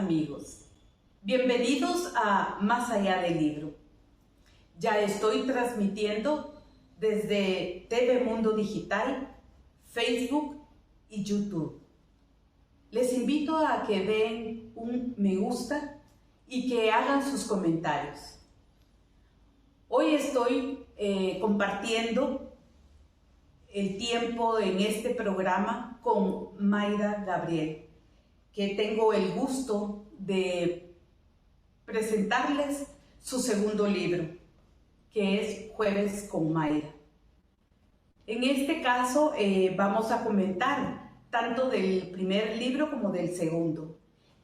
amigos. Bienvenidos a Más Allá del Libro. Ya estoy transmitiendo desde TV Mundo Digital, Facebook y YouTube. Les invito a que den un me gusta y que hagan sus comentarios. Hoy estoy compartiendo el tiempo en este programa con Mayra Gabriel, que tengo el gusto de presentarles su segundo libro, que es Jueves con Mayra. En este caso vamos a comentar tanto del primer libro como del segundo.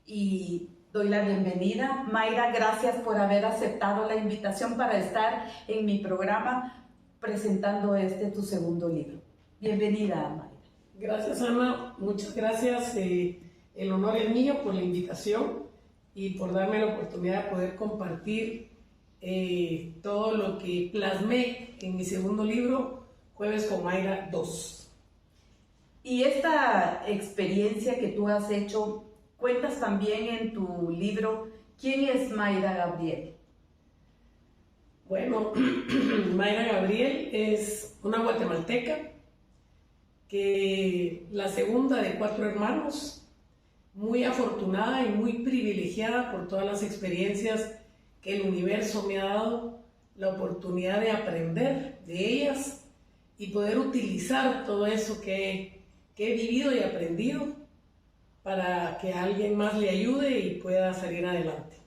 Y doy la bienvenida. Mayra, gracias por haber aceptado la invitación para estar en mi programa presentando tu segundo libro. Bienvenida, Mayra. Gracias, Ana. Muchas gracias. El honor es mío por la invitación y por darme la oportunidad de poder compartir todo lo que plasmé en mi segundo libro, Jueves con Mayra 2. Y esta experiencia que tú has hecho, cuentas también en tu libro, ¿quién es Mayra Gabriel? Bueno, Mayra Gabriel es una guatemalteca, que la segunda de 4 hermanos, muy afortunada y muy privilegiada por todas las experiencias que el universo me ha dado, la oportunidad de aprender de ellas y poder utilizar todo eso que he vivido y aprendido para que a alguien más le ayude y pueda salir adelante.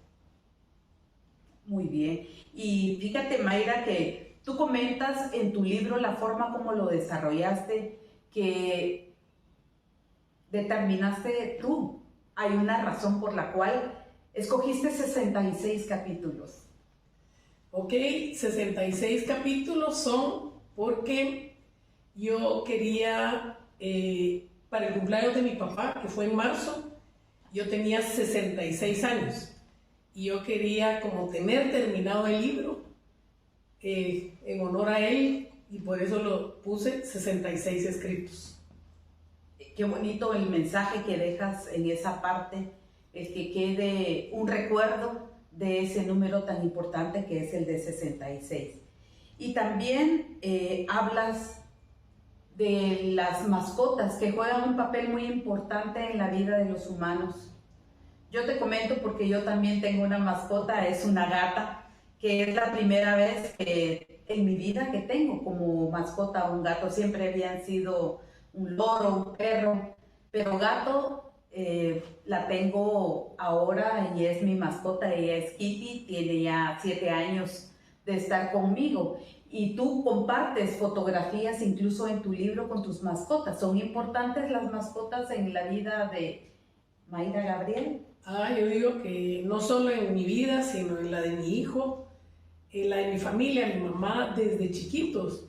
Muy bien. Y fíjate, Mayra, que tú comentas en tu libro la forma como lo desarrollaste, que determinaste tú. Hay una razón por la cual escogiste 66 capítulos. Ok, 66 capítulos son porque yo quería, para el cumpleaños de mi papá, que fue en marzo, yo tenía 66 años y yo quería como tener terminado el libro en honor a él, y por eso lo puse 66 escritos. Qué bonito el mensaje que dejas en esa parte, el que quede un recuerdo de ese número tan importante que es el de 66. Y también hablas de las mascotas que juegan un papel muy importante en la vida de los humanos. Yo te comento porque yo también tengo una mascota, es una gata, que es la primera vez en mi vida que tengo como mascota un gato. Siempre habían sido un loro, un perro, pero gato la tengo ahora y es mi mascota. Ella es Kitty, tiene ya 7 años de estar conmigo. Y tú compartes fotografías incluso en tu libro con tus mascotas. ¿Son importantes las mascotas en la vida de Mayra Gabriel? Yo digo que no solo en mi vida, sino en la de mi hijo, en la de mi familia, mi mamá, desde chiquitos.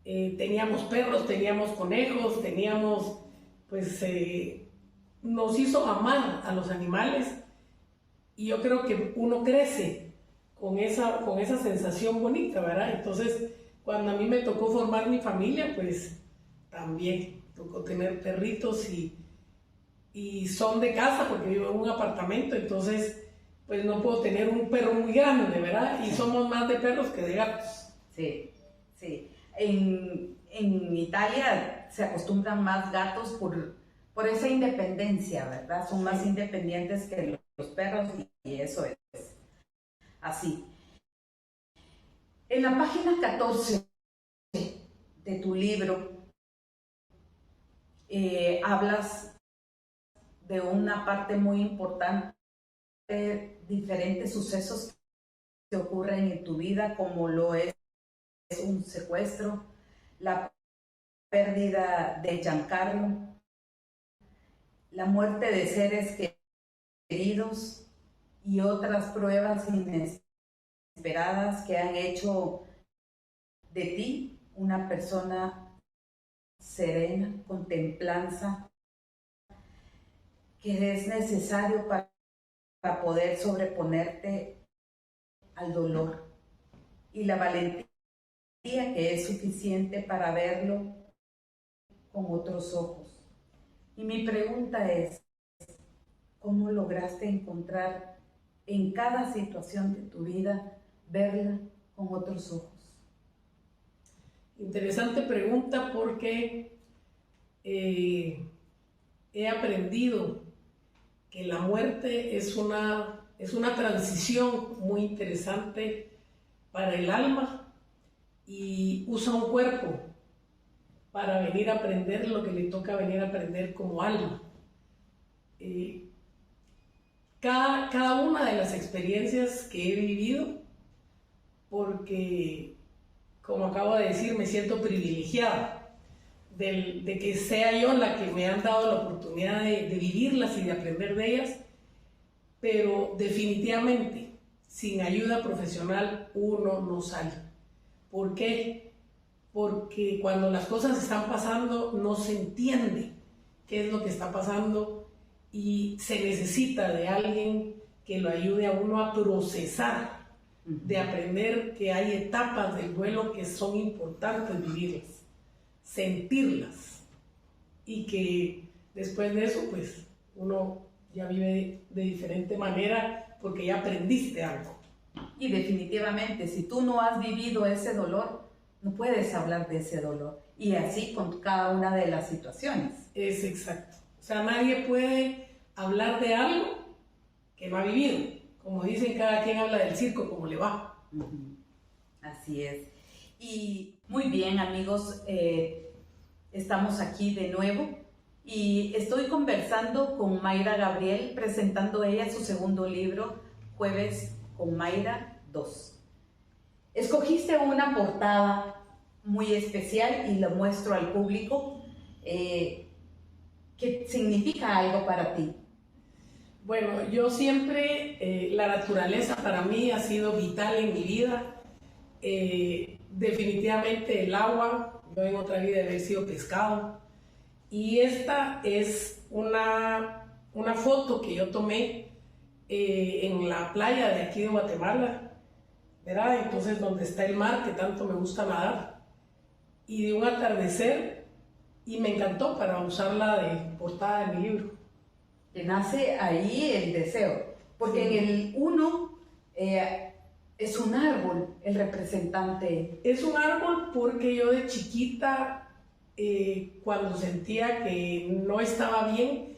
Teníamos perros, teníamos conejos, nos hizo amar a los animales, y yo creo que uno crece con esa sensación bonita, ¿verdad? Entonces, cuando a mí me tocó formar mi familia, pues también tocó tener perritos y son de casa porque vivo en un apartamento, entonces pues no puedo tener un perro muy grande, ¿verdad? Y somos más de perros que de gatos. Sí, sí. En Italia se acostumbran más gatos por esa independencia, ¿verdad? Son más independientes que los perros y eso es así. En la página 14 de tu libro hablas de una parte muy importante, diferentes sucesos que ocurren en tu vida, como lo es un secuestro, la pérdida de Giancarlo, la muerte de seres queridos y otras pruebas inesperadas que han hecho de ti una persona serena, con templanza, que es necesario para poder sobreponerte al dolor, y la valentía que es suficiente para verlo con otros ojos. Y mi pregunta es, cómo lograste encontrar en cada situación de tu vida, verla con otros ojos? Interesante pregunta porque he aprendido que la muerte es una transición muy interesante para el alma y usa un cuerpo para venir a aprender lo que le toca venir a aprender como alma. Cada una de las experiencias que he vivido, porque como acabo de decir, me siento privilegiada de que sea yo la que me han dado la oportunidad de vivirlas y de aprender de ellas, pero definitivamente sin ayuda profesional uno no sale. ¿Por qué? Porque cuando las cosas están pasando no se entiende qué es lo que está pasando y se necesita de alguien que lo ayude a uno a procesar, de aprender que hay etapas del duelo que son importantes vivirlas, sentirlas, y que después de eso pues uno ya vive de diferente manera porque ya aprendiste algo. Y definitivamente, si tú no has vivido ese dolor, no puedes hablar de ese dolor. Y así con cada una de las situaciones. Es exacto. O sea, nadie puede hablar de algo que no ha vivido. Como dicen, cada quien habla del circo como le va. Así es. Y muy bien, amigos, estamos aquí de nuevo y estoy conversando con Mayra Gabriel, presentando ella su segundo libro, Jueves con Mayra 2. Escogiste una portada muy especial y la muestro al público. ¿Qué significa algo para ti? Bueno, yo siempre, la naturaleza para mí ha sido vital en mi vida. Definitivamente el agua, yo en otra vida he haber sido pescado. Y esta es una foto que yo tomé en la playa de aquí de Guatemala, ¿verdad? Entonces, donde está el mar, que tanto me gusta nadar, y de un atardecer, y me encantó para usarla de portada de mi libro. Que nace ahí el deseo, porque Sí. en el 1 es un árbol el representante. Es un árbol porque yo de chiquita, cuando sentía que no estaba bien,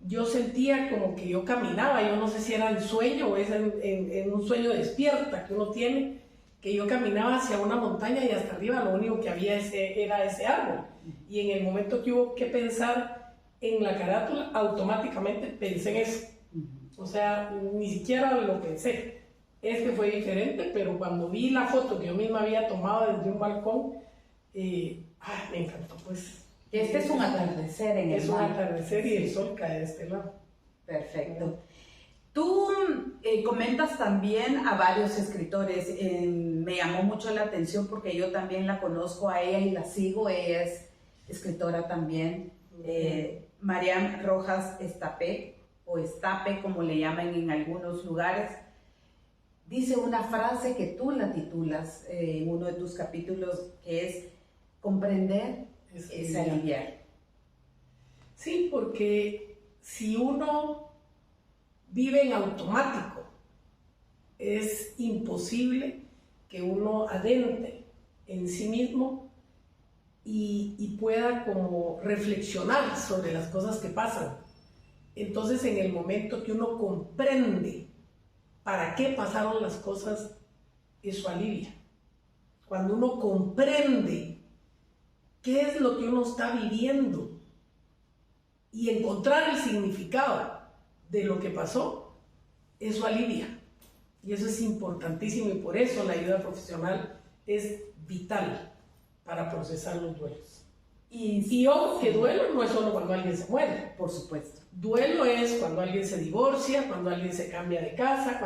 yo sentía como que yo caminaba, yo no sé si era en sueño o es en un sueño despierta que uno tiene, que yo caminaba hacia una montaña y hasta arriba lo único que había era ese árbol. Y en el momento que hubo que pensar en la carátula, automáticamente pensé en eso. O sea, ni siquiera lo pensé. Este fue diferente, pero cuando vi la foto que yo misma había tomado desde un balcón, me encantó, pues. Este es un atardecer en el mar. Es un atardecer y el sol cae de este lado. Perfecto. Tú comentas también a varios escritores. Me llamó mucho la atención porque yo también la conozco a ella y la sigo. Ella es escritora también. Mariam Rojas Estapé, o Estape, como le llaman en algunos lugares. Dice una frase que tú la titulas en uno de tus capítulos, que es: comprender es aliviar. Sí, porque si uno vive en automático, es imposible que uno adentre en sí mismo y pueda como reflexionar sobre las cosas que pasan. Entonces, en el momento que uno comprende para qué pasaron las cosas, eso alivia. Cuando uno comprende qué es lo que uno está viviendo y encontrar el significado de lo que pasó, eso alivia. Y eso es importantísimo y por eso la ayuda profesional es vital para procesar los duelos. Y ojo, que duelo no es solo cuando alguien se muere. Por supuesto. Duelo es cuando alguien se divorcia, cuando alguien se cambia de casa,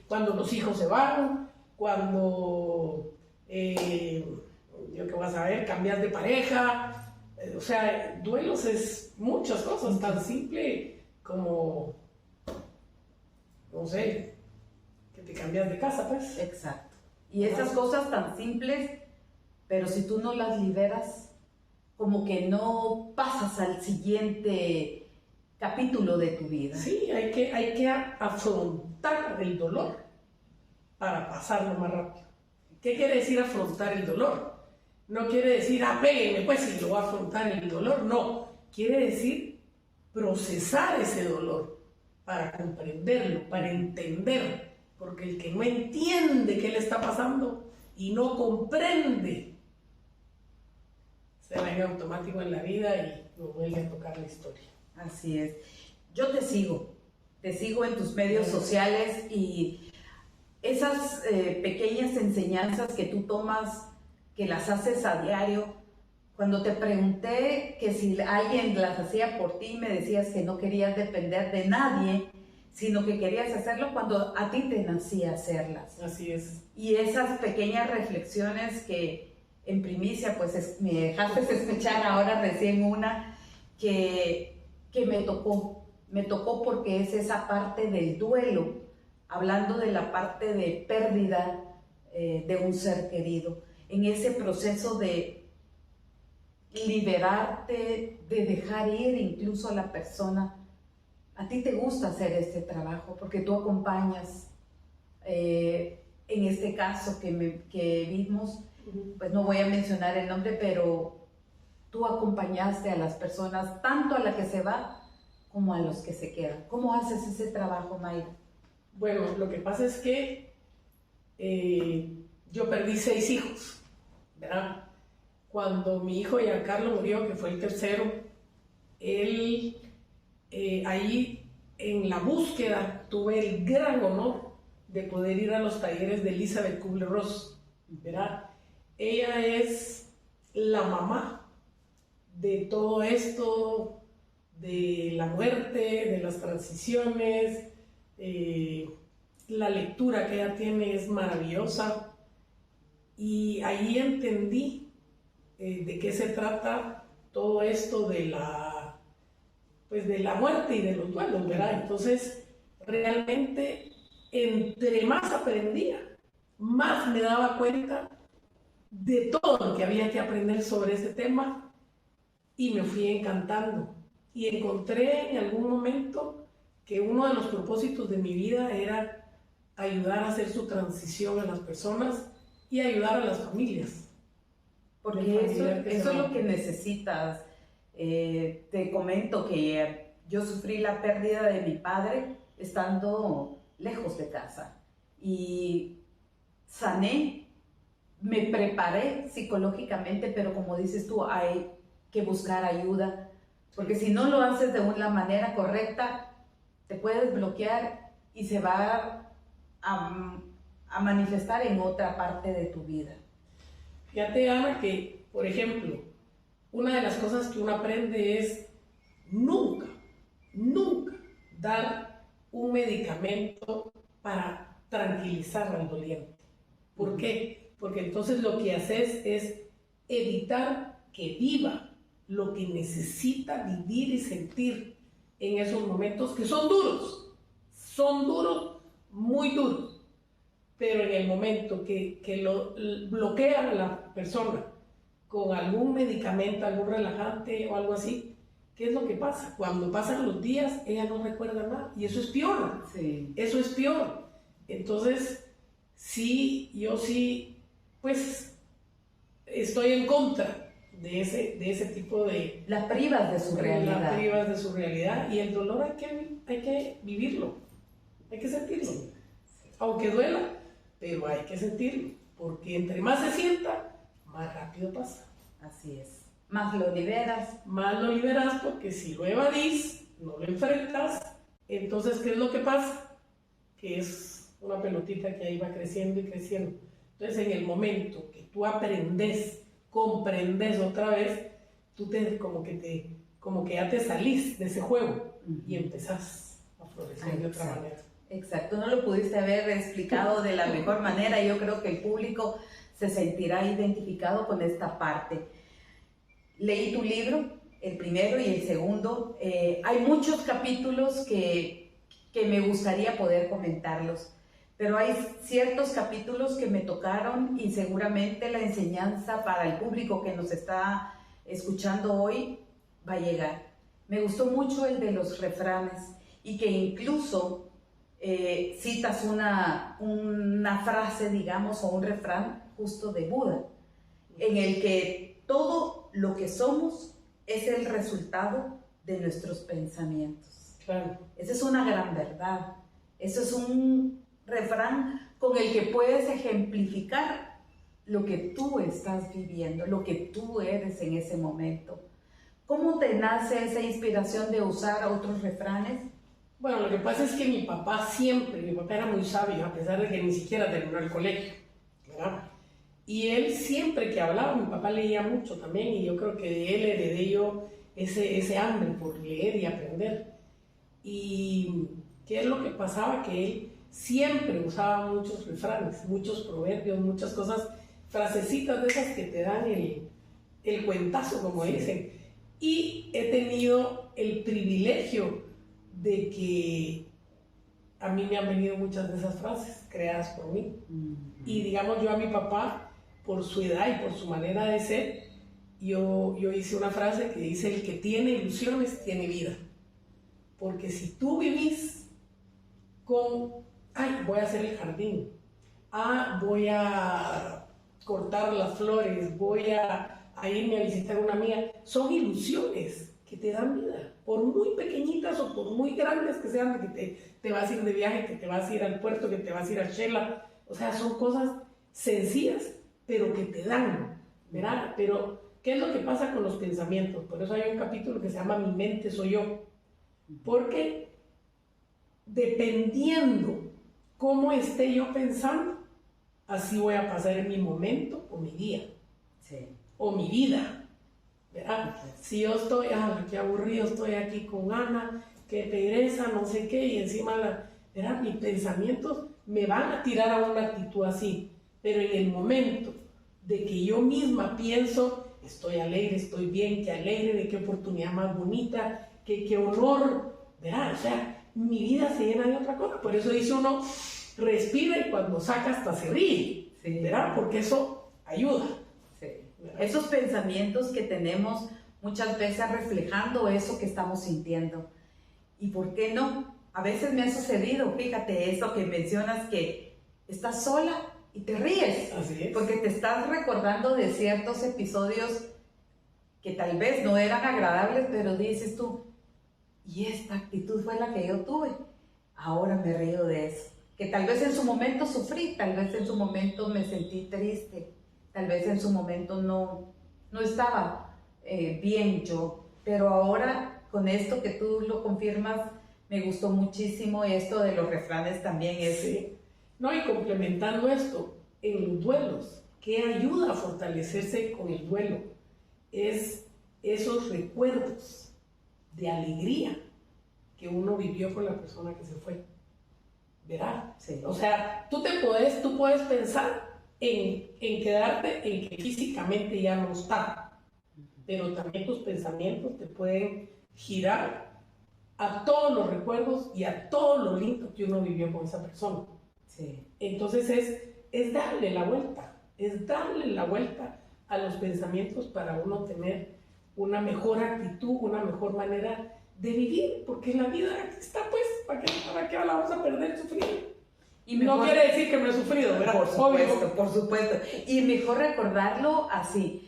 cuando los hijos se van, cuando, yo qué vas a ver, cambias de pareja. O sea, duelos es muchas cosas, tan simple como, no sé, que te cambias de casa, pues. Exacto. Y esas cosas tan simples, pero si tú no las liberas, como que no pasas al siguiente capítulo de tu vida. Sí, hay que afrontar el dolor para pasarlo más rápido. ¿Qué quiere decir afrontar el dolor? No quiere decir, péguenme pues si lo voy a afrontar el dolor. No, quiere decir procesar ese dolor para comprenderlo, para entender. Porque el que no entiende qué le está pasando y no comprende, se va en automático en la vida y no vuelve a tocar la historia. Así es. Yo te sigo en tus medios sociales y esas pequeñas enseñanzas que tú tomas, que las haces a diario. Cuando te pregunté que si alguien las hacía por ti, me decías que no querías depender de nadie, sino que querías hacerlo cuando a ti te nacía hacerlas. Así es. Y esas pequeñas reflexiones que en primicia, pues me dejaste escuchar ahora recién una que me tocó porque es esa parte del duelo, hablando de la parte de pérdida de un ser querido, en ese proceso de liberarte, de dejar ir incluso a la persona. A ti te gusta hacer este trabajo porque tú acompañas, en este caso que vimos, pues no voy a mencionar el nombre, pero tú acompañaste a las personas, tanto a la que se va como a los que se quedan. ¿Cómo haces ese trabajo, Mayra? Bueno, lo que pasa es que yo perdí 6 hijos, ¿verdad? Cuando mi hijo Giancarlo murió, que fue el tercero, él, ahí en la búsqueda, tuve el gran honor de poder ir a los talleres de Elizabeth Kubler-Ross, ¿verdad? Ella es la mamá de todo esto, de la muerte, de las transiciones. La lectura que ella tiene es maravillosa y ahí entendí de qué se trata todo esto de la muerte y de los duelos, ¿verdad? Entonces, realmente, entre más aprendía, más me daba cuenta de todo lo que había que aprender sobre ese tema y me fui encantando. Y encontré en algún momento que uno de los propósitos de mi vida era ayudar a hacer su transición a las personas y ayudar a las familias. Porque eso es lo que necesitas. Te comento que yo sufrí la pérdida de mi padre estando lejos de casa y sané, me preparé psicológicamente, pero como dices tú, hay que buscar ayuda, porque si no lo haces de una manera correcta, te puedes bloquear y se va a manifestar en otra parte de tu vida. Fíjate, Ana, que, por ejemplo, una de las cosas que uno aprende es nunca dar un medicamento para tranquilizar al doliente. ¿Por qué? Porque entonces lo que haces es evitar que viva lo que necesita vivir y sentir en esos momentos que son duros, muy duros, pero en el momento que lo bloquean a la persona con algún medicamento, algún relajante o algo así, ¿qué es lo que pasa? Cuando pasan los días, ella no recuerda nada, y eso es peor. Sí. Eso es peor. Entonces, yo sí, pues, estoy en contra de ese tipo de... La privas de su realidad. La privas de su realidad, y el dolor hay que vivirlo, hay que sentirlo. Sí. Aunque duela, pero hay que sentirlo, porque entre más se sienta, más rápido pasa. Así es. Más lo liberas. Más lo liberas, porque si lo evadís, no lo enfrentas, entonces, ¿qué es lo que pasa? Que es una pelotita que ahí va creciendo y creciendo. Entonces, en el momento que tú comprendes otra vez, tú como que ya te salís de ese juego y empezás a florecer de otra manera. Exacto, no lo pudiste haber explicado de la mejor manera. Yo creo que el público se sentirá identificado con esta parte. Leí tu libro, el primero y el segundo. Hay muchos capítulos que me gustaría poder comentarlos, pero hay ciertos capítulos que me tocaron y seguramente la enseñanza para el público que nos está escuchando hoy va a llegar. Me gustó mucho el de los refranes y que incluso citas una frase, digamos, o un refrán justo de Buda, en el que todo lo que somos es el resultado de nuestros pensamientos. Claro. Esa es una gran verdad. Eso es un refrán con el que puedes ejemplificar lo que tú estás viviendo, lo que tú eres en ese momento. ¿Cómo te nace esa inspiración de usar otros refranes? Bueno, lo que pasa es que mi papá era muy sabio, a pesar de que ni siquiera terminó el colegio, ¿verdad? Y él siempre que hablaba, mi papá leía mucho también, y yo creo que de él heredé yo ese hambre por leer y aprender. Y ¿qué es lo que pasaba? Que él siempre usaba muchos refranes, muchos proverbios, muchas cosas, frasecitas de esas que te dan el cuentazo, como dicen. Y he tenido el privilegio de que a mí me han venido muchas de esas frases creadas por mí. Y digamos, yo a mi papá, por su edad y por su manera de ser, yo hice una frase que dice: el que tiene ilusiones tiene vida. Porque si tú vivís con, voy a hacer el jardín, voy a cortar las flores, voy a irme a visitar a una amiga, son ilusiones que te dan vida, por muy pequeñitas o por muy grandes que sean, de que te vas a ir de viaje, que te vas a ir al puerto, que te vas a ir a Shela, o sea, son cosas sencillas, pero que te dan, ¿verdad? Pero, ¿qué es lo que pasa con los pensamientos? Por eso hay un capítulo que se llama Mi mente soy yo, porque dependiendo cómo esté yo pensando, así voy a pasar en mi momento o mi día, sí, o mi vida, ¿verdad? Si yo estoy, qué aburrido estoy aquí con Ana, qué pereza, no sé qué, y encima, ¿verdad? Mis pensamientos me van a tirar a una actitud así, pero en el momento de que yo misma pienso, estoy alegre, estoy bien, qué alegre, de qué oportunidad más bonita, qué honor, ¿verdad? O sea, mi vida se llena de otra cosa. Por eso dice uno, respira y cuando saca hasta se ríe, sí, ¿verdad? Porque eso ayuda. Sí. Esos pensamientos que tenemos muchas veces reflejando eso que estamos sintiendo. ¿Y por qué no? A veces me ha sucedido, fíjate, eso que mencionas, que estás sola y te ríes. Así es. Porque te estás recordando de ciertos episodios que tal vez no eran agradables, pero dices tú, y esta actitud fue la que yo tuve, ahora me río de eso. Que tal vez en su momento sufrí, tal vez en su momento me sentí triste, tal vez en su momento no estaba bien yo, pero ahora con esto que tú lo confirmas, me gustó muchísimo. Esto de los refranes también es... Sí. No, y complementando esto, en los duelos, ¿qué ayuda a fortalecerse con el duelo? Es esos recuerdos de alegría que uno vivió con la persona que se fue, ¿verdad? Sí. O sea, tú puedes pensar en quedarte en que físicamente ya no está, pero también tus pensamientos te pueden girar a todos los recuerdos y a todo lo lindo que uno vivió con esa persona. Sí. Entonces es darle la vuelta a los pensamientos para uno tener una mejor actitud, una mejor manera de vivir, porque la vida aquí está, pues, ¿para qué la vamos a perder sufriendo? Y mejor, no quiere decir que no he sufrido, ¿verdad? Por supuesto. Y mejor recordarlo así.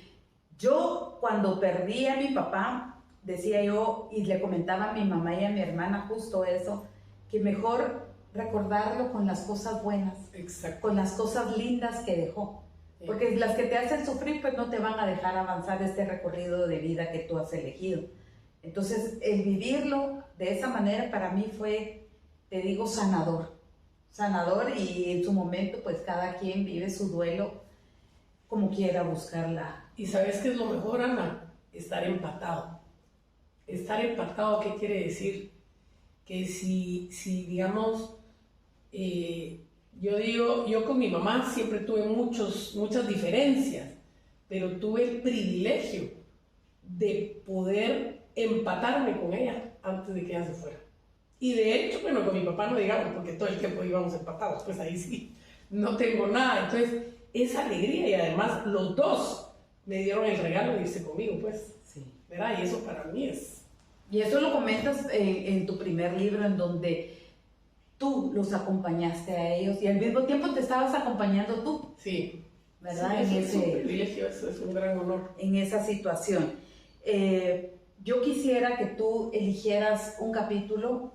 Yo, cuando perdí a mi papá, decía yo, y le comentaba a mi mamá y a mi hermana justo eso, que mejor recordarlo con las cosas buenas. Exacto. Con las cosas lindas que dejó. Porque las que te hacen sufrir, pues no te van a dejar avanzar este recorrido de vida que tú has elegido. Entonces, el vivirlo de esa manera para mí fue, te digo, sanador. Sanador, y en su momento, pues cada quien vive su duelo como quiera buscarla. ¿Y sabes qué es lo mejor, Ana? Estar empatado. Estar empatado, ¿qué quiere decir? Que si digamos, yo con mi mamá siempre tuve muchas diferencias, pero tuve el privilegio de poder empatarme con ella antes de que ella se fuera. Y de hecho, bueno, con mi papá no digamos, porque todo el tiempo íbamos empatados, pues ahí sí, no tengo nada. Entonces, esa alegría, y además los dos me dieron el regalo de irse conmigo, pues, sí, ¿verdad? Y eso para mí es Y eso lo comentas en tu primer libro, en donde tú los acompañaste a ellos y al mismo tiempo te estabas acompañando tú. Sí. ¿Verdad? Sí, es un privilegio, eso es un gran honor. En esa situación. Yo quisiera que tú eligieras un capítulo,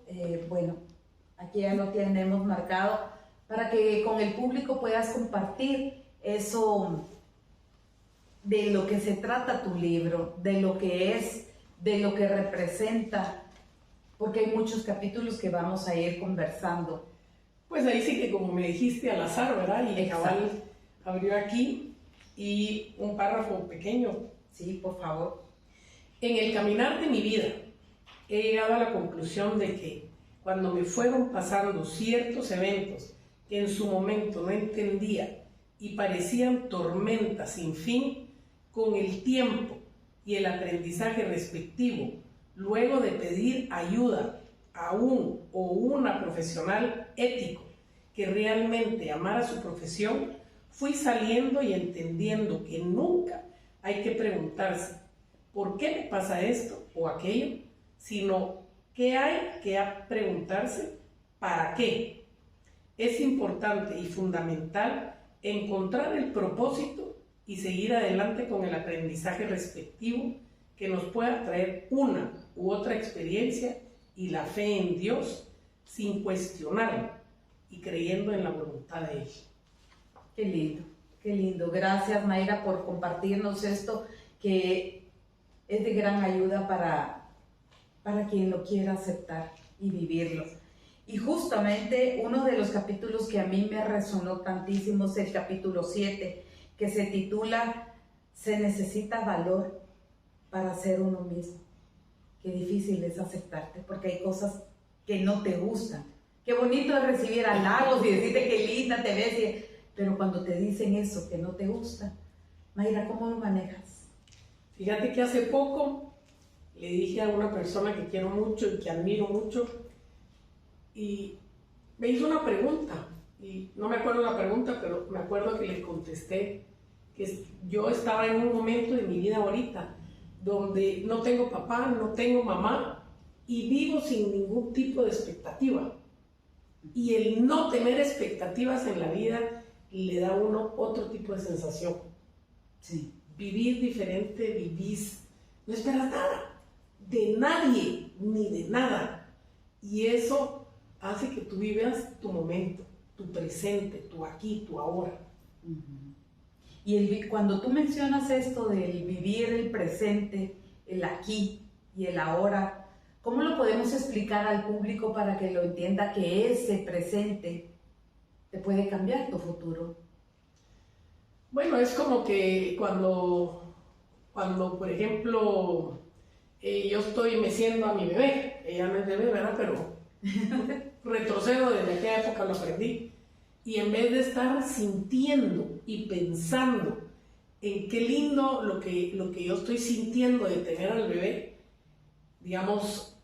bueno, aquí ya lo tenemos marcado, para que con el público puedas compartir eso de lo que se trata tu libro, de lo que es, de lo que representa, porque hay muchos capítulos que vamos a ir conversando. Pues ahí sí que como me dijiste al azar, ¿verdad? Y Exacto. cabal abrió aquí y un párrafo pequeño. Sí, por favor. En el caminar de mi vida he llegado a la conclusión de que cuando me fueron pasando ciertos eventos que en su momento no entendía y parecían tormentas sin fin, con el tiempo y el aprendizaje respectivo, luego de pedir ayuda a un o una profesional ético que realmente amara su profesión, fui saliendo y entendiendo que nunca hay que preguntarse ¿por qué me pasa esto o aquello? Sino ¿qué hay que preguntarse? ¿Para qué? Es importante y fundamental encontrar el propósito y seguir adelante con el aprendizaje respectivo que nos pueda traer una u otra experiencia y la fe en Dios sin cuestionarlo y creyendo en la voluntad de Él. Qué lindo, qué lindo. Gracias, Mayra, por compartirnos esto que es de gran ayuda para quien lo quiera aceptar y vivirlo. Y justamente uno de los capítulos que a mí me resonó tantísimo es el capítulo 7, que se titula Se necesita valor para ser uno mismo. Qué difícil es aceptarte, porque hay cosas que no te gustan. Qué bonito es recibir halagos y decirte qué linda te ves, pero cuando te dicen eso que no te gusta, Mayra, ¿cómo lo manejas? Fíjate que hace poco le dije a una persona que quiero mucho y que admiro mucho, y me hizo una pregunta, y no me acuerdo la pregunta, pero me acuerdo que le contesté que yo estaba en un momento de mi vida ahorita donde no tengo papá, no tengo mamá y vivo sin ningún tipo de expectativa. Y el no tener expectativas en la vida le da a uno otro tipo de sensación. Sí. Vivir diferente, vivís, no esperas nada, de nadie ni de nada. Y eso hace que tú vivas tu momento, tu presente, tu aquí, tu ahora. Y cuando tú mencionas esto del vivir el presente, el aquí y el ahora, ¿cómo lo podemos explicar al público para que lo entienda que ese presente te puede cambiar tu futuro? Bueno, es como que cuando por ejemplo, yo estoy meciendo a mi bebé, ella no es bebé, ¿verdad? Pero retrocedo desde aquella época, lo aprendí. Y en vez de estar sintiendo y pensando en qué lindo lo que yo estoy sintiendo de tener al bebé, digamos,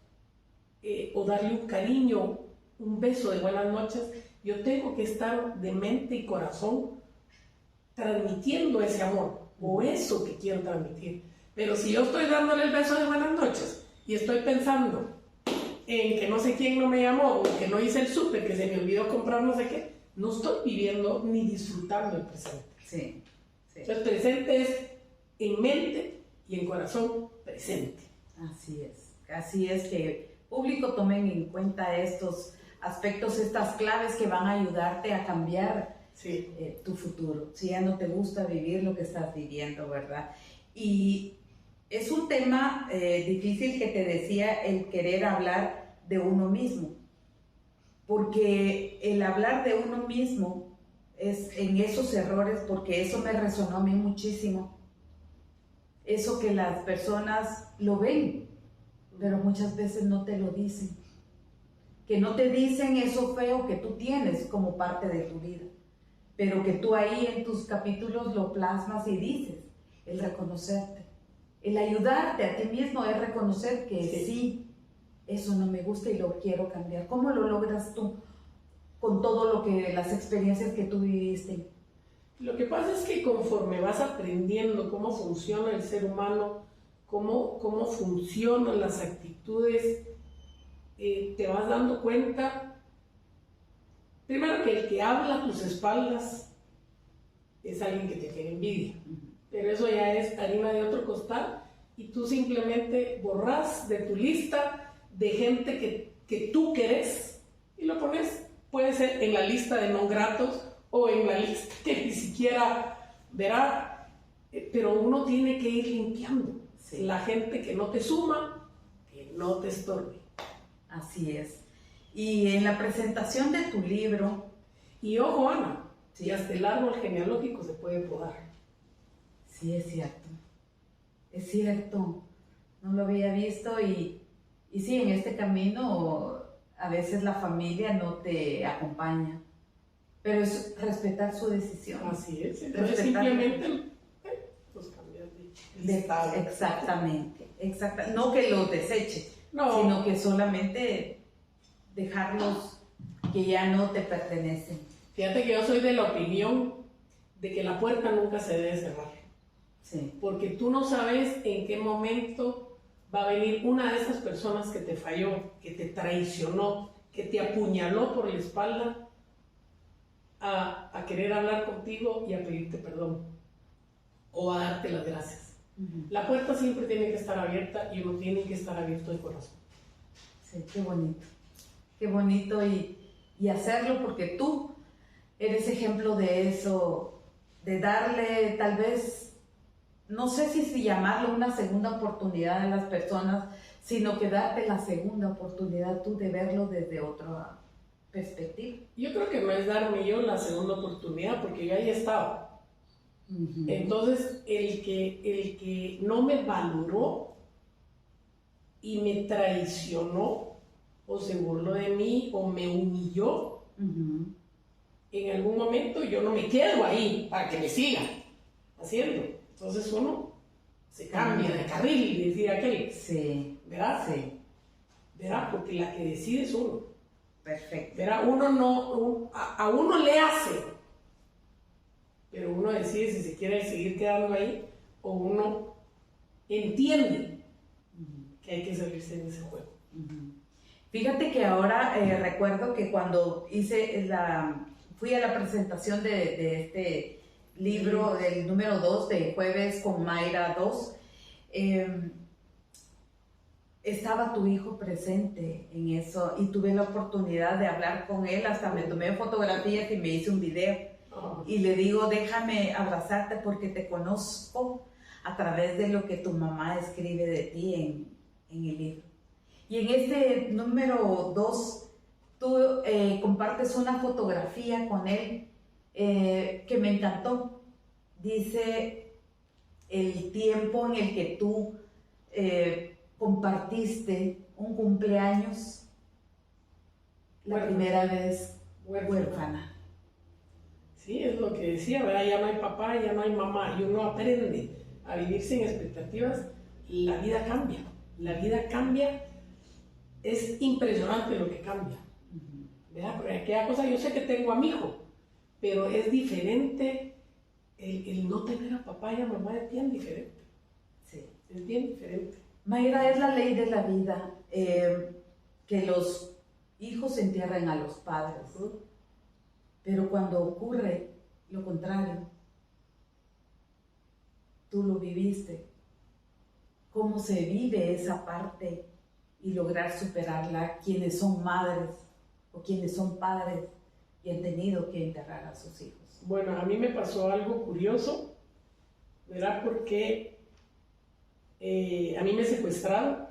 o darle un cariño, un beso de buenas noches, yo tengo que estar de mente y corazón transmitiendo ese amor o eso que quiero transmitir. Pero si yo estoy dándole el beso de buenas noches y estoy pensando en que no sé quién no me llamó o que no hice el súper, que se me olvidó comprar no sé qué, no estoy viviendo ni disfrutando el presente. Sí, sí. Entonces, presente es en mente y en corazón presente. Así es que público tomen en cuenta estos aspectos, estas claves que van a ayudarte a cambiar tu futuro. Si ya no te gusta vivir lo que estás viviendo, ¿verdad? Y es un tema difícil que te decía, el querer hablar de uno mismo. Porque el hablar de uno mismo es en esos errores, porque eso me resonó a mí muchísimo. Eso que las personas lo ven, pero muchas veces no te lo dicen. Que no te dicen eso feo que tú tienes como parte de tu vida, pero que tú ahí en tus capítulos lo plasmas y dices, el reconocerte. El ayudarte a ti mismo es reconocer que sí, eso no me gusta y lo quiero cambiar. ¿Cómo lo logras tú con todo las experiencias que tú viviste? Lo que pasa es que conforme vas aprendiendo cómo funciona el ser humano, cómo funcionan las actitudes, te vas dando cuenta, primero que el que habla a tus espaldas es alguien que te tiene envidia, pero eso ya es harina de otro costal y tú simplemente borras de tu lista de gente que tú querés y lo pones, puede ser en la lista de no gratos o en la lista que ni siquiera verá, pero uno tiene que ir limpiando la gente que no te suma, que no te estorbe. Así es. Y en la presentación de tu libro... Y ojo, Ana, y hasta el árbol genealógico se puede podar. Sí, es cierto. Es cierto. No lo había visto y sí, en este camino a veces la familia no te acompaña. Pero es respetar su decisión. Así es. Entonces simplemente pues cambiar de estado. Exactamente. No que los deseche, sino que solamente dejarlos que ya no te pertenecen. Fíjate que yo soy de la opinión de que la puerta nunca se debe cerrar. Sí. Porque tú no sabes en qué momento va a venir una de esas personas que te falló, que te traicionó, que te apuñaló por la espalda a querer hablar contigo y a pedirte perdón o a darte las gracias. La puerta siempre tiene que estar abierta y uno tiene que estar abierto de corazón. Sí, qué bonito. Qué bonito y hacerlo porque tú eres ejemplo de eso, de darle tal vez, no sé si llamarlo una segunda oportunidad a las personas, sino que darte la segunda oportunidad tú de verlo desde otra perspectiva. Yo creo que no es darme yo la segunda oportunidad porque yo ahí estaba. Entonces, el que no me valoró y me traicionó o se burló de mí o me humilló, en algún momento yo no me quedo ahí para que me sigan haciendo. Entonces uno se cambia de carril y decide aquel. Sí. ¿Verdad? Sí. ¿Verdad? Porque la que decide es uno. Perfecto. ¿Verdad? Uno no, a uno le hace, pero uno decide si se quiere seguir quedando ahí o uno entiende que hay que salirse de ese juego. Fíjate que ahora recuerdo que cuando fui a la presentación de este libro, del número 2 de Jueves con Mayra 2, estaba tu hijo presente en eso y tuve la oportunidad de hablar con él, hasta me tomé fotografías y me hice un video y le digo, déjame abrazarte porque te conozco a través de lo que tu mamá escribe de ti en el libro. Y en este número 2, tú compartes una fotografía con él que me encantó. Dice el tiempo en el que tú compartiste un cumpleaños la primera vez huérfana. Sí, es lo que decía, ¿verdad? Ya no hay papá, ya no hay mamá, y uno aprende a vivir sin expectativas, la vida cambia. La vida cambia, es impresionante lo que cambia. ¿Verdad? Porque aquella cosa, yo sé que tengo a mi hijo, pero es diferente, el no tener a papá y a mamá es bien diferente. Sí. Es bien diferente. Mayra, es la ley de la vida, que los hijos entierran a los padres, pero cuando ocurre lo contrario, tú lo viviste, cómo se vive esa parte y lograr superarla, quienes son madres o quienes son padres y han tenido que enterrar a sus hijos. Bueno, a mí me pasó algo curioso, ¿verdad? Porque a mí me secuestraron,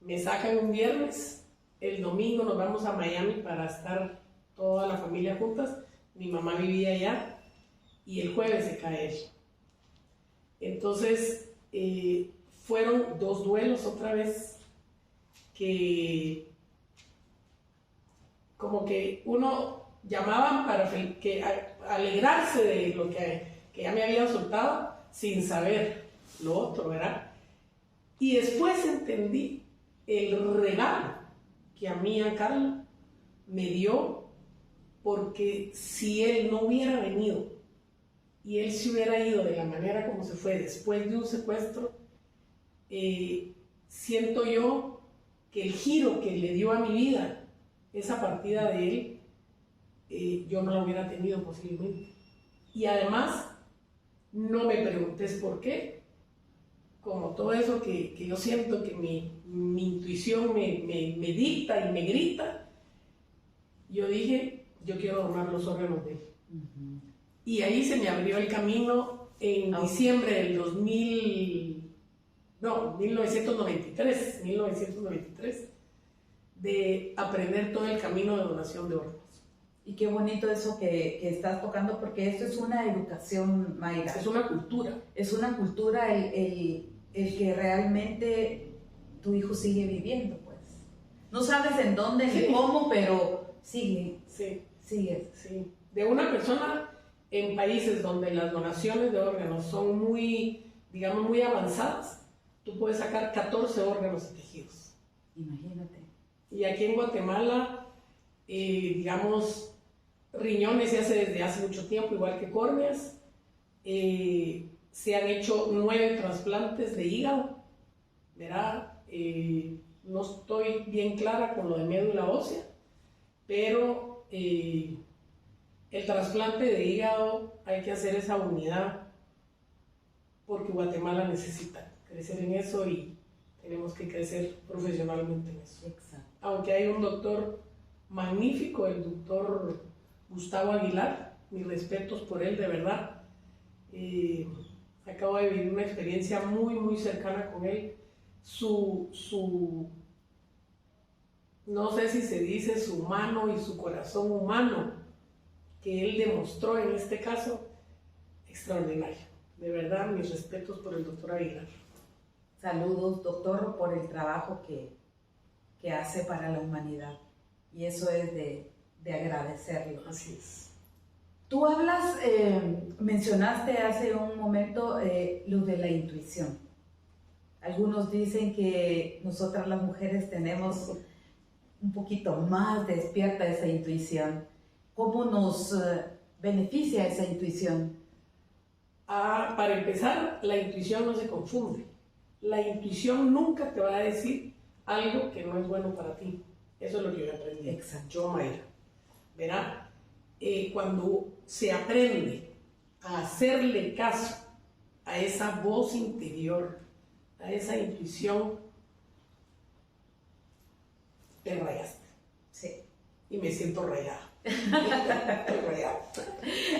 me sacan un viernes, el domingo nos vamos a Miami para estar toda la familia juntas, mi mamá vivía allá y el jueves se cae él. Entonces fueron 2 duelos otra vez que como que uno llamaban para alegrarse de lo que ya me habían soltado sin saber lo otro, ¿verdad? Y después entendí el regalo que a mí, a Carla, me dio, porque si él no hubiera venido y él se hubiera ido de la manera como se fue después de un secuestro, siento yo que el giro que le dio a mi vida esa partida de él, yo no la hubiera tenido posiblemente. Y además, no me preguntes por qué, como todo eso que yo siento que mi intuición me dicta y me grita, yo dije, yo quiero donar los órganos de él. Y ahí se me abrió el camino en diciembre del 1993, de aprender todo el camino de donación de órganos. Y qué bonito eso que estás tocando, porque esto es una educación, Mayra. Es una cultura. Es una cultura el que realmente tu hijo sigue viviendo, pues. No sabes en dónde ni cómo, pero sigue. Sí. Sigue. Sí. De una persona en países donde las donaciones de órganos son muy, digamos, muy avanzadas, tú puedes sacar 14 órganos y tejidos. Imagínate. Y aquí en Guatemala, digamos, riñones se hace desde hace mucho tiempo, igual que córneas. Se han hecho 9 trasplantes de hígado, ¿verdad? No estoy bien clara con lo de médula ósea, pero el trasplante de hígado hay que hacer esa unidad porque Guatemala necesita crecer en eso y tenemos que crecer profesionalmente en eso. Exacto. Aunque hay un doctor magnífico, el doctor Gustavo Aguilar, mis respetos por él, de verdad. Acabo de vivir una experiencia muy, muy cercana con él. No sé si se dice su mano y su corazón humano que él demostró en este caso, extraordinario. De verdad, mis respetos por el doctor Aguilar. Saludos, doctor, por el trabajo que hace para la humanidad. Y eso es de agradecerlo. Así es. Tú mencionaste hace un momento lo de la intuición. Algunos dicen que nosotras las mujeres tenemos un poquito más despierta esa intuición. ¿Cómo nos beneficia esa intuición? Para empezar, la intuición no se confunde. La intuición nunca te va a decir algo que no es bueno para ti. Eso es lo que yo aprendí. Exacto. Yo, Mayra. Verá, cuando se aprende a hacerle caso a esa voz interior, a esa intuición, te rayaste. Sí. Y me siento rayada. Estoy rayada.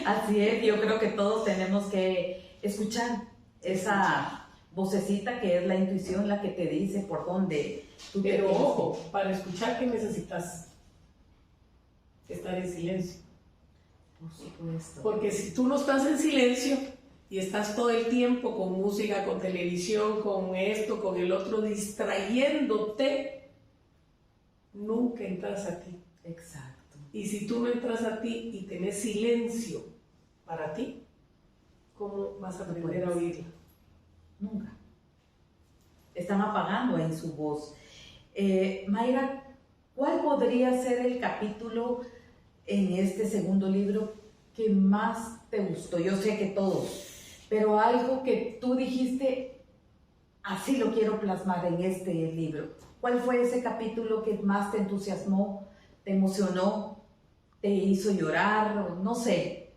Así es, yo creo que todos tenemos que escuchar esa vocecita que es la intuición, la que te dice por dónde tú te Pero tienes. ojo, para escuchar, ¿qué necesitas? Estar en silencio. Por supuesto. Porque si tú no estás en silencio y estás todo el tiempo con música, con televisión, con esto, con el otro, distrayéndote, nunca entras a ti. Exacto. Y si tú no entras a ti y tenés silencio para ti, ¿cómo vas a aprender a oírla? Nunca. Están apagando ahí su voz. Mayra, ¿cuál podría ser el capítulo en este segundo libro que más te gustó? Yo sé que todos, pero algo que tú dijiste, así lo quiero plasmar en este libro. ¿Cuál fue ese capítulo que más te entusiasmó, te emocionó, te hizo llorar? No sé.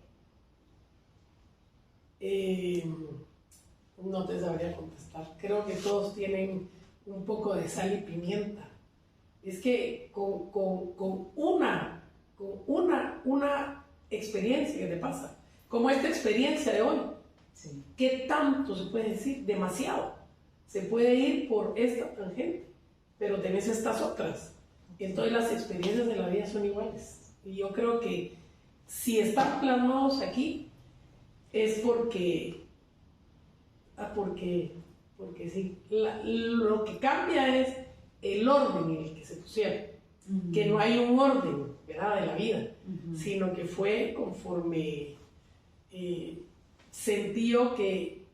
No te sabría contestar. Creo que todos tienen un poco de sal y pimienta. Es que con una experiencia que te pasa, como esta experiencia de hoy, Sí. ¿qué tanto se puede decir? Demasiado. Se puede ir por esta tangente, pero tenés estas otras. Entonces las experiencias de la vida son iguales. Y yo creo que si están plasmados aquí, es porque sí. Lo que cambia es el orden en el que se pusieron. Que no hay un orden, ¿verdad?, de la vida, sino que fue conforme sentí yo que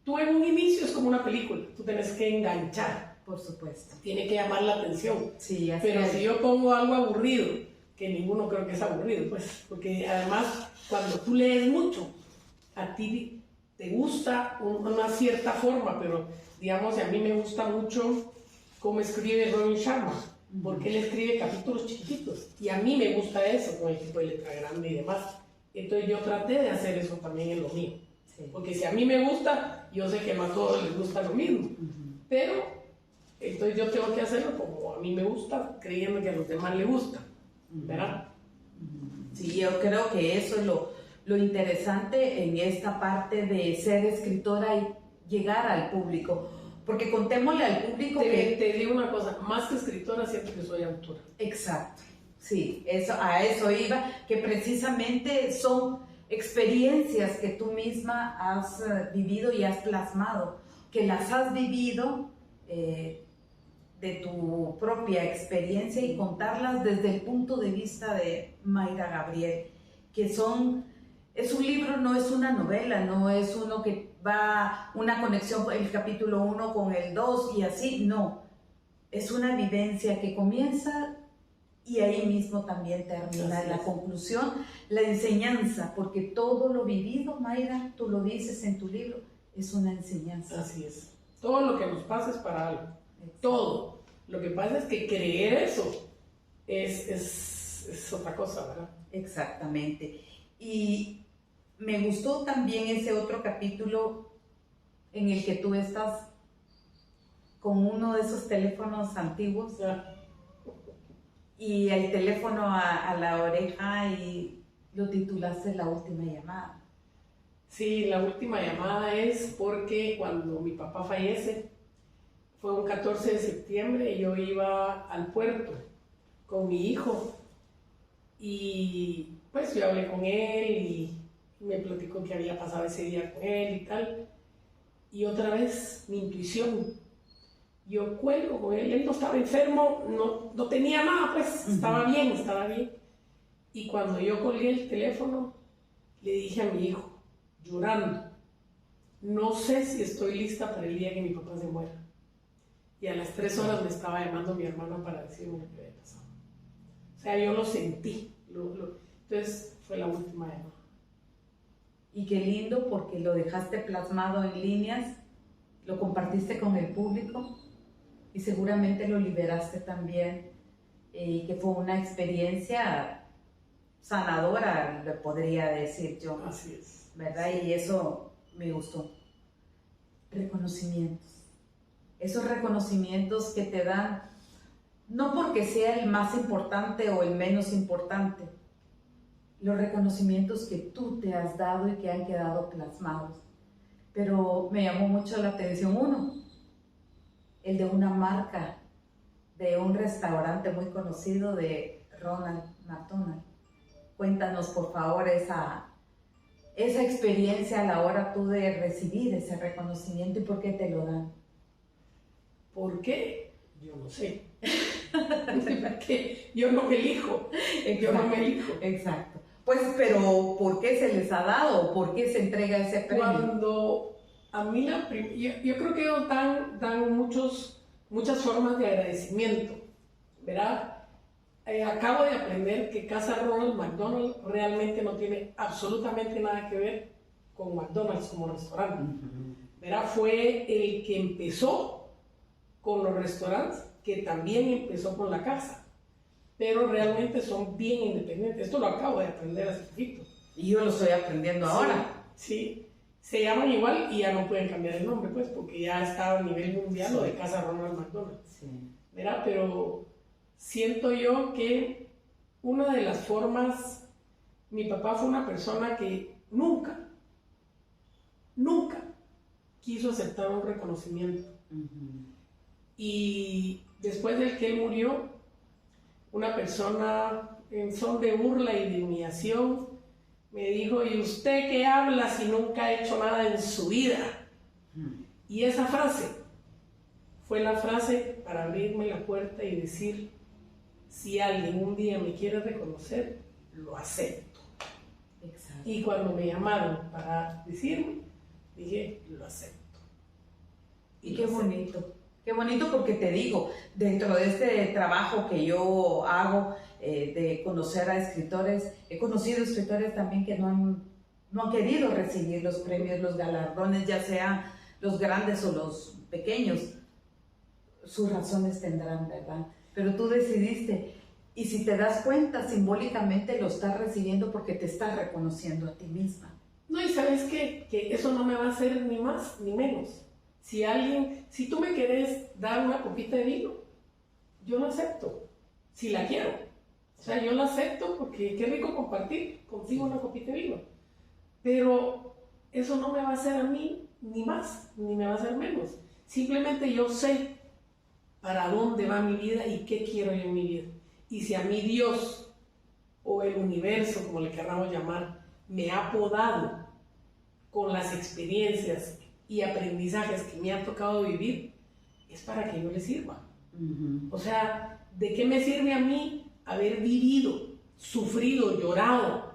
tú en un inicio es como una película, tú tienes que enganchar. Por supuesto. Tiene que llamar la atención. Sí, así Pero es. si yo pongo algo aburrido, que ninguno creo que es aburrido, pues, porque además cuando tú lees mucho, a ti te gusta una cierta forma, pero Digamos, a mí me gusta mucho cómo escribe Robin Sharma, porque él escribe capítulos chiquititos. Y a mí me gusta eso, con el tipo de letra grande y demás. Entonces yo traté de hacer eso también en lo mío. Sí. Porque si a mí me gusta, yo sé que no a todos les gusta lo mismo. Pero, entonces yo tengo que hacerlo como a mí me gusta, creyendo que a los demás les gusta. ¿Verdad? Sí, yo creo que eso es lo interesante en esta parte de ser escritora y llegar al público. Porque contémosle al público te digo una cosa, más que escritora siento que soy autora. Exacto, sí, a eso iba, que precisamente son experiencias que tú misma has vivido y has plasmado, que las has vivido de tu propia experiencia y contarlas desde el punto de vista de Mayra Gabriel, que es un libro, no es una novela, no es uno que va una conexión el capítulo 1 con el 2 y así, no. Es una vivencia que comienza y ahí mismo también termina. La conclusión, la enseñanza, porque todo lo vivido, Mayra, tú lo dices en tu libro, es una enseñanza. Así es. Todo lo que nos pasa es para algo. Exacto. Todo. Lo que pasa es que creer eso es otra cosa, ¿verdad? Exactamente. Y me gustó también ese otro capítulo en el que tú estás con uno de esos teléfonos antiguos y el teléfono a la oreja y lo titulaste La Última Llamada. Sí, La Última Llamada es porque cuando mi papá fallece, fue un 14 de septiembre y yo iba al puerto con mi hijo y pues yo hablé con él y me platicó que había pasado ese día con él y tal. Y otra vez mi intuición, yo cuelgo con él, él no estaba enfermo, no tenía nada, pues estaba bien. Y cuando yo colgué el teléfono, le dije a mi hijo, llorando, no sé si estoy lista para el día que mi papá se muera. Y a las 3 horas me estaba llamando mi hermana para decirme lo que había pasado. O sea, yo lo sentí, entonces fue la última llamada. Y qué lindo porque lo dejaste plasmado en líneas, lo compartiste con el público y seguramente lo liberaste también, y que fue una experiencia sanadora, le podría decir yo. Así es. ¿Verdad? Sí. Y eso me gustó. Reconocimientos. Esos reconocimientos que te dan, no porque sea el más importante o el menos importante, los reconocimientos que tú te has dado y que han quedado plasmados. Pero me llamó mucho la atención uno, el de una marca, de un restaurante muy conocido de Ronald McDonald. Cuéntanos, por favor, esa experiencia a la hora tú de recibir ese reconocimiento y por qué te lo dan. ¿Por qué? Yo no sé. Porque yo no me elijo. Yo no me elijo. Exacto. Pues, pero ¿por qué se les ha dado? ¿Por qué se entrega ese premio? Cuando a mí yo creo que ellos dan muchas formas de agradecimiento, ¿verdad? Acabo de aprender que Casa Ronald McDonald realmente no tiene absolutamente nada que ver con McDonald's como restaurante, ¿verdad? Fue el que empezó con los restaurantes, que también empezó con la casa. Pero realmente son bien independientes. Esto lo acabo de aprender hace poquito. Y yo lo estoy aprendiendo ahora. Sí, se llaman igual y ya no pueden cambiar el nombre, pues, porque ya está a nivel mundial lo de Casa Ronald McDonald. Sí. ¿Verdad? Pero siento yo que una de las formas, mi papá fue una persona que nunca quiso aceptar un reconocimiento. Y después de que él murió, una persona en son de burla y de humillación me dijo, ¿y usted qué habla si nunca ha hecho nada en su vida? Y esa frase fue la frase para abrirme la puerta y decir, si alguien un día me quiere reconocer, lo acepto. Exacto. Y cuando me llamaron para decirme, dije, lo acepto. Y qué bonito. Qué bonito porque te digo, dentro de este trabajo que yo hago de conocer a escritores, he conocido escritores también que no han querido recibir los premios, los galardones, ya sea los grandes o los pequeños, sus razones tendrán, ¿verdad? Pero tú decidiste, y si te das cuenta, simbólicamente lo estás recibiendo porque te estás reconociendo a ti misma. No, y ¿sabes qué? Que eso no me va a hacer ni más ni menos. Si tú me querés dar una copita de vino, yo lo acepto, si la quiero. O sea, yo la acepto porque qué rico compartir contigo una copita de vino. Pero eso no me va a hacer a mí ni más, ni me va a hacer menos. Simplemente yo sé para dónde va mi vida y qué quiero yo en mi vida. Y si a mí Dios o el universo, como le queramos llamar, me ha podado con las experiencias y aprendizajes que me ha tocado vivir, es para que yo le sirva. O sea, ¿de qué me sirve a mí haber vivido, sufrido, llorado,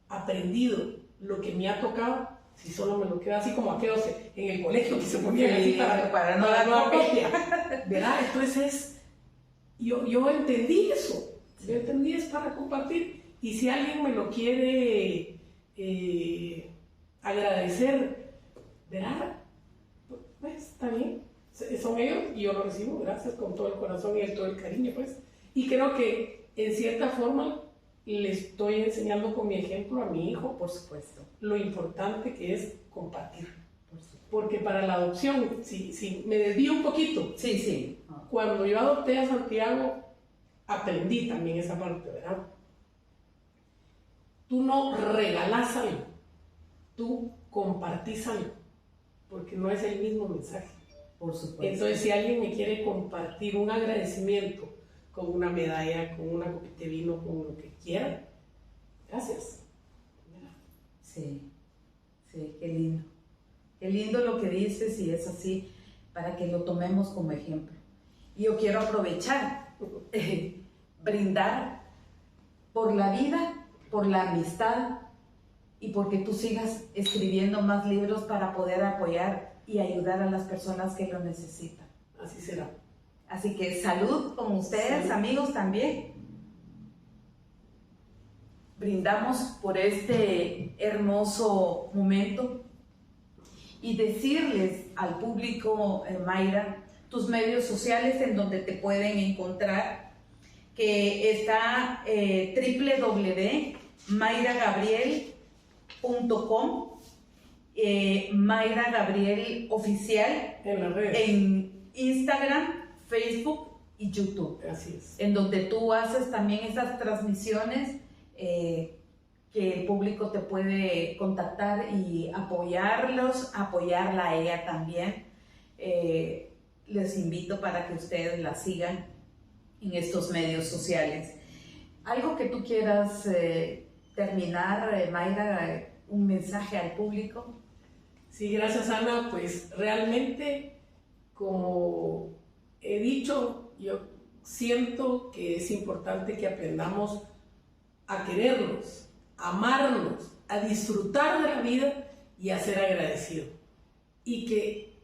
aprendido lo que me ha tocado, si solo me lo queda así como aquellos en el colegio que se ponían así para no dar copia? ¿Verdad? Entonces, yo entendí eso. Yo entendí es para compartir. Y si alguien me lo quiere agradecer, ¿verdad? Pues está bien. Son ellos y yo lo recibo, gracias, con todo el corazón y todo el cariño, pues. Y creo que en cierta forma le estoy enseñando con mi ejemplo a mi hijo, por supuesto, lo importante que es compartir. Porque para la adopción, si me desvío un poquito, sí. Cuando yo adopté a Santiago, aprendí también esa parte, ¿verdad? Tú no regalás algo, tú compartís algo, porque no es el mismo mensaje. Por supuesto. Entonces, si alguien me quiere compartir un agradecimiento con una medalla, con una copita de vino, con lo que quiera, gracias. Sí, qué lindo. Qué lindo lo que dices y es así, para que lo tomemos como ejemplo. Y yo quiero aprovechar, brindar por la vida, por la amistad y porque tú sigas escribiendo más libros para poder apoyar y ayudar a las personas que lo necesitan. Así será. Así que salud con ustedes, salud. Amigos, también. Brindamos por este hermoso momento y decirles al público, Mayra, tus medios sociales en donde te pueden encontrar, que está www.mayragabriel.com, Mayra Gabriel Oficial en Instagram, Facebook y YouTube. Así es. En donde tú haces también esas transmisiones que el público te puede contactar y apoyarla a ella también. Les invito para que ustedes la sigan en estos medios sociales. ¿Algo que tú quieras terminar, Mayra, un mensaje al público? Sí, gracias, Ana. Pues realmente, como he dicho, yo siento que es importante que aprendamos a querernos, a amarnos, a disfrutar de la vida y a ser agradecidos. Y que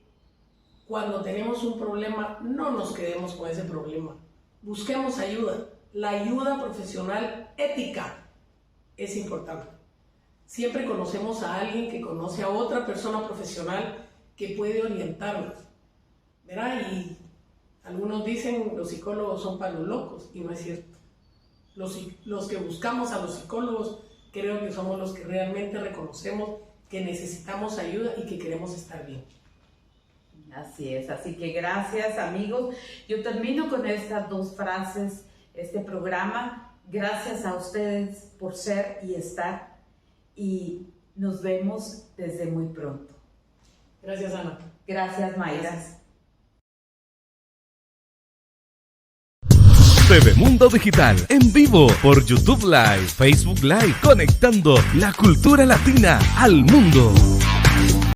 cuando tenemos un problema, no nos quedemos con ese problema. Busquemos ayuda. La ayuda profesional ética es importante. Siempre conocemos a alguien que conoce a otra persona profesional que puede orientarnos, ¿verdad? Y algunos dicen los psicólogos son para los locos, y no es cierto. Los que buscamos a los psicólogos creo que somos los que realmente reconocemos que necesitamos ayuda y que queremos estar bien. Así es, así que gracias, amigos. Yo termino con estas dos frases, este programa. Gracias a ustedes por ser y estar, y nos vemos desde muy pronto. Gracias, Ana. Gracias, Mayra. Gracias. TV Mundo Digital en vivo por YouTube Live, Facebook Live, conectando la cultura latina al mundo.